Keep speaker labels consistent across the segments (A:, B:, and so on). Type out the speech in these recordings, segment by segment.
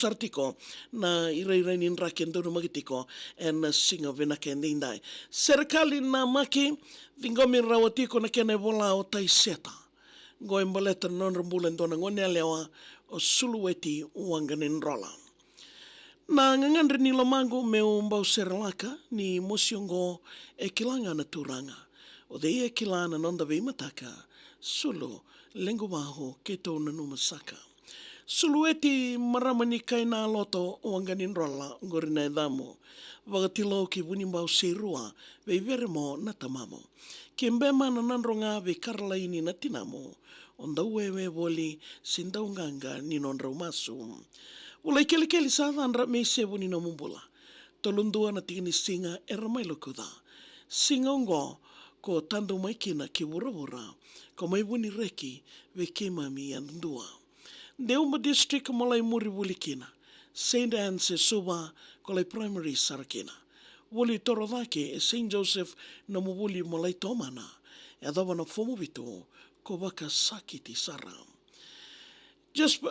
A: sartiko na irai nin raken do magitiko en singa venake ndai Serekali Namaki vingomi rawatiko na kene Vola o TAII SETA go embaleta non rambulan dona ngone lewa o Sulueti WAQANIDROLA na ngangandre ni lamango me umbau serlaka ni mosiongo e kilanga na turanga o de e kilana nonda ve mataka sulu lengo baho keto na numasaka Sulueti maramani kaina loto o WAQANIDROLA ngorina edamo vagatilo ki bunimbau serua ve veremo na tamamo kimbema na nandronga ve karlaini na tinamo onda wewe voli sindaunganga ni nondra umasu ulai keli sa andra me sebu ni namumbula tolundua na tingini singa eramai lokuda singa ngo ko tando maikina ki wura ko mai buni reki ve kemami andua Deuma district malai muri wulikina. St. Anne's e suba kolai primary sarakina. Wuli torodake e St. Joseph na mubuli malai tomana. E adawa na fomu vitu ko waka sakiti sara. Just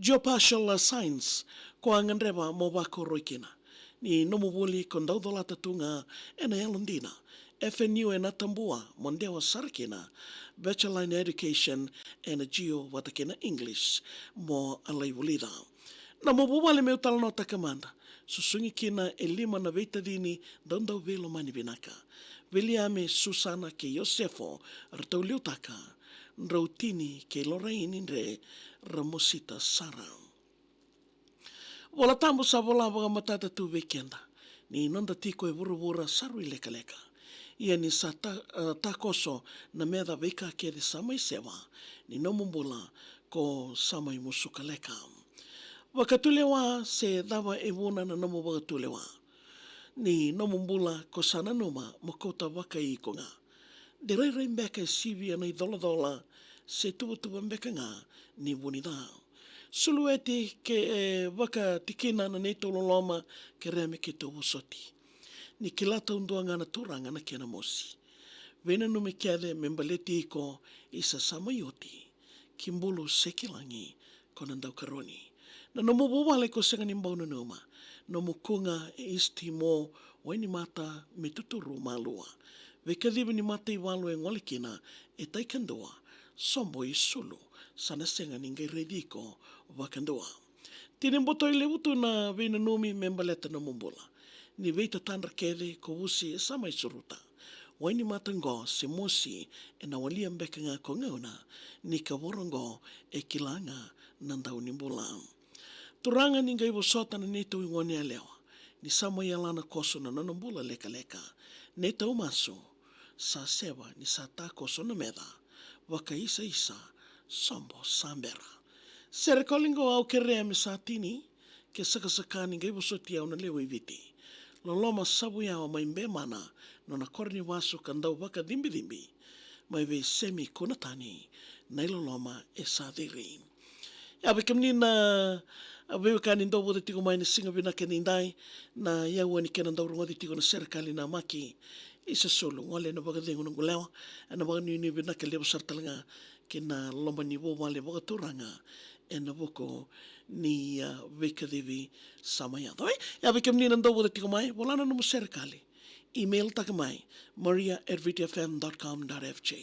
A: geopartial signs ko angandreba mo wako roikina. Ni no mubuli kondaudola tatunga ena elondina. FNU e Natambua, Mondewa Sarakina, Bachelor in Education and Geo Watakina English, mo alai wulida. Na mobubale meu tala nota kamanda, susungi kina e lima na veitadini dondau velo mani vinaka. Viliame Susana ke Yosefo, Artau Liutaka, Nrautini ke Loraini re Ramosita Sara. Wala tambo sa vola waga matata tu vekenda, ni nonda tiko e vura saru i leka. Ia ni sa takoso na mea da veka ke de samai sewa ni nomumbula ko samai musuka leka. Wakatulewa se dawa e wuna na nomu wakatulewa. Ni nomumbula ko sana numa makota waka i konga. De rei mbeka e sivi ana i dola se tuwa mbeka nga ni wunida. Sulueti ke waka tikina na neto loloma ke reme ke to usoti. Ni kilata undua ngana turanga na kena mosi. Vena nume kiade membaleti iko isa samayoti, kimbulu sekilangi konandau karoni. Na nomu bubale ko senga nimbau na numa, nomu kunga e isti mo waini mata me tuturu malua. Vekadiba ni mata i walu e ngolikina e taikandua, sombo i sulu, sana senga ningai rediko wakandua. Tinimboto i leutu na vena numi membaleta na mumbula. Ni veita tandra kede ko usi e samai suruta. Waini matango se mosi e na walia mbeka ngā ko ngauna ni ka warango e kilanga nandau ni mbula. Turanga ni ngai wasota na neto i ngone lewa. Ni samai alana koso na nanambula leka. Neto umaso sa sewa ni sa ta koso na meda. Waka isa sombo sambera. Serekali ngo au kerea me sa tini ke sakasaka ni ngai wasoti au na lewa i viti. Loloma sabu ya o maimbe mana no na korni wasu kandau waka dimbi mai ve semi konatani na loloma e sadiri. Ya bekamni na abe ka ni ndo bote tiko mai na singa bina ke ndai na ya wani ke ndau runga tiko na Serekali Namaki isa solo ngole na baga dengu ngulawa na baga ni bina ke le sartalanga ke na lomba ni bo wale baga turanga e na boko ni vekadevi samaya. Ya bekamni na ndo bote tiko mai wala na no Serekali. Email takamai maria@vitifm.com.fj.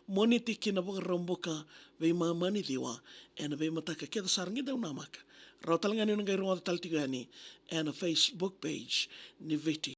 A: Moniti kina baga romboka ve mamani diwa ena ve mataka keda sarangi daw namaka. Rautalanga ni ngai ronga taltigani and a Facebook page ni Viti.